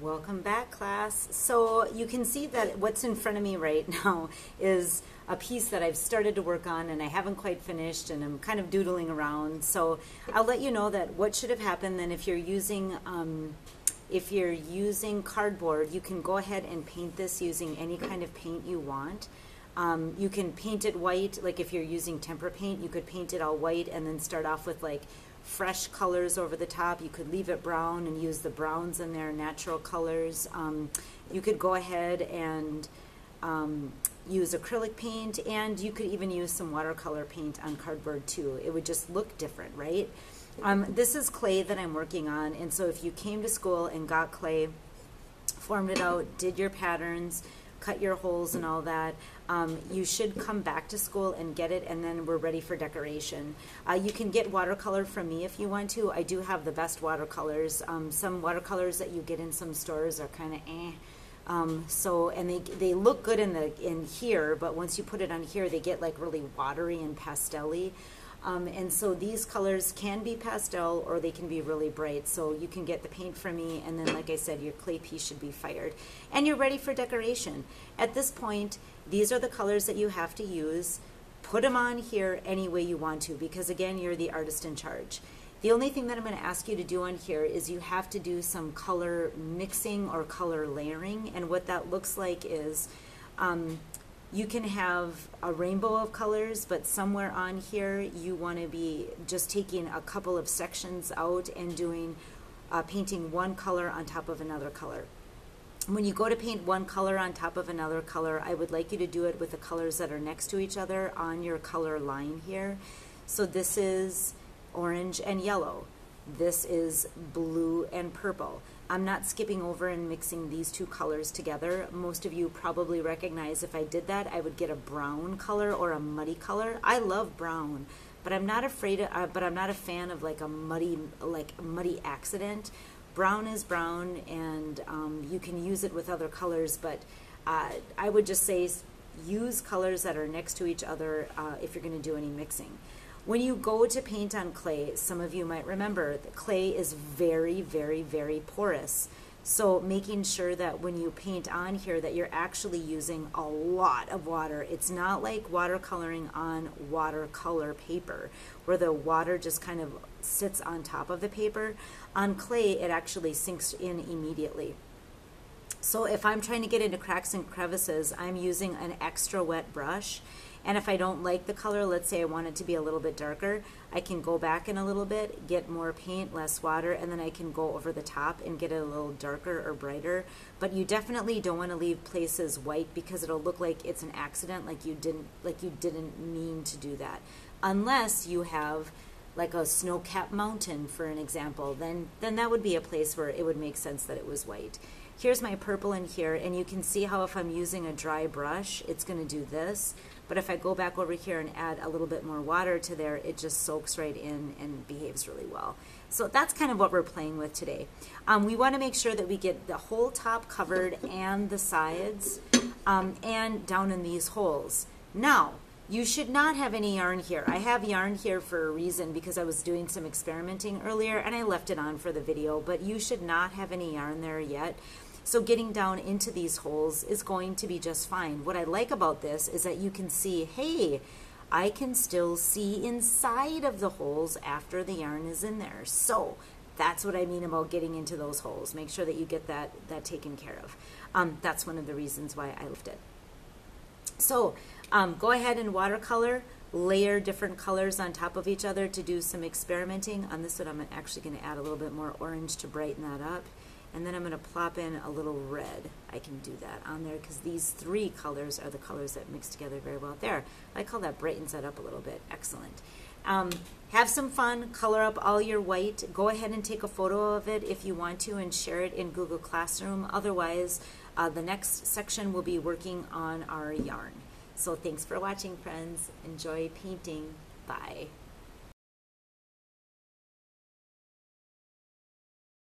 Welcome back, class. So you can see that what's in front of me right now is a piece that I've started to work on and I haven't quite finished, and I'm kind of doodling around. So I'll let you know that what should have happened then if you're using cardboard, you can go ahead and paint this using any kind of paint you want. You can paint it white, like if you're using tempera paint, you could paint it all white and then start off with like fresh colors over the top. You could leave it brown and use the browns in there, natural colors. You could go ahead and use acrylic paint, and you could even use some watercolor paint on cardboard too. It would just look different, right? This is clay that I'm working on, and so if you came to school and got clay, formed it out, did your patterns, cut your holes and all that, you should come back to school and get it, and then we're ready for decoration. You can get watercolor from me if you want to. I do have the best watercolors. Some watercolors that you get in some stores are kind of and they look good in here, but once you put it on here, they get like really watery and pastel-y. And so these colors can be pastel or they can be really bright. So you can get the paint from me, and then like I said, your clay piece should be fired. And you're ready for decoration. At this point, these are the colors that you have to use. Put them on here any way you want to, because again, you're the artist in charge. The only thing that I'm going to ask you to do on here is you have to do some color mixing or color layering. And what that looks like is you can have a rainbow of colors, but somewhere on here you want to be just taking a couple of sections out and doing painting one color on top of another color. When you go to paint one color on top of another color, I would like you to do it with the colors that are next to each other on your color line here. So this is orange and yellow. This is blue and purple. I'm not skipping over and mixing these two colors together. Most of you probably recognize if I did that, I would get a brown color or a muddy color. I love brown, but I'm not afraid of, but I'm not a fan of like a muddy accident. Brown is brown, and you can use it with other colors, but I would just say use colors that are next to each other if you're going to do any mixing. When you go to paint on clay, some of you might remember that clay is very, very, very porous. So making sure that when you paint on here that you're actually using a lot of water. It's not like watercoloring on watercolor paper where the water just kind of sits on top of the paper. On clay, it actually sinks in immediately. So if I'm trying to get into cracks and crevices, I'm using an extra wet brush. And if I don't like the color, let's say I want it to be a little bit darker, I can go back in a little bit, get more paint, less water, and then I can go over the top and get it a little darker or brighter. But you definitely don't want to leave places white because it'll look like it's an accident, like you didn't mean to do that. Unless you have like a snow-capped mountain, for an example, then that would be a place where it would make sense that it was white. Here's my purple in here, and you can see how if I'm using a dry brush, it's going to do this. But if I go back over here and add a little bit more water to there, it just soaks right in and behaves really well. So that's kind of what we're playing with today. We want to make sure that we get the whole top covered and the sides and down in these holes. Now, you should not have any yarn here. I have yarn here for a reason because I was doing some experimenting earlier and I left it on for the video, but you should not have any yarn there yet. So getting down into these holes is going to be just fine. What I like about this is that you can see, hey, I can still see inside of the holes after the yarn is in there. So that's what I mean about getting into those holes. Make sure that you get that taken care of. That's one of the reasons why I left it. So go ahead and watercolor, layer different colors on top of each other to do some experimenting. On this one, I'm actually going to add a little bit more orange to brighten that up. And then I'm going to plop in a little red. I can do that on there because these three colors are the colors that mix together very well. There, I call that brightens that up a little bit. Excellent. Have some fun. Color up all your white. Go ahead and take a photo of it if you want to and share it in Google Classroom. Otherwise, the next section will be working on our yarn. So thanks for watching, friends. Enjoy painting. Bye.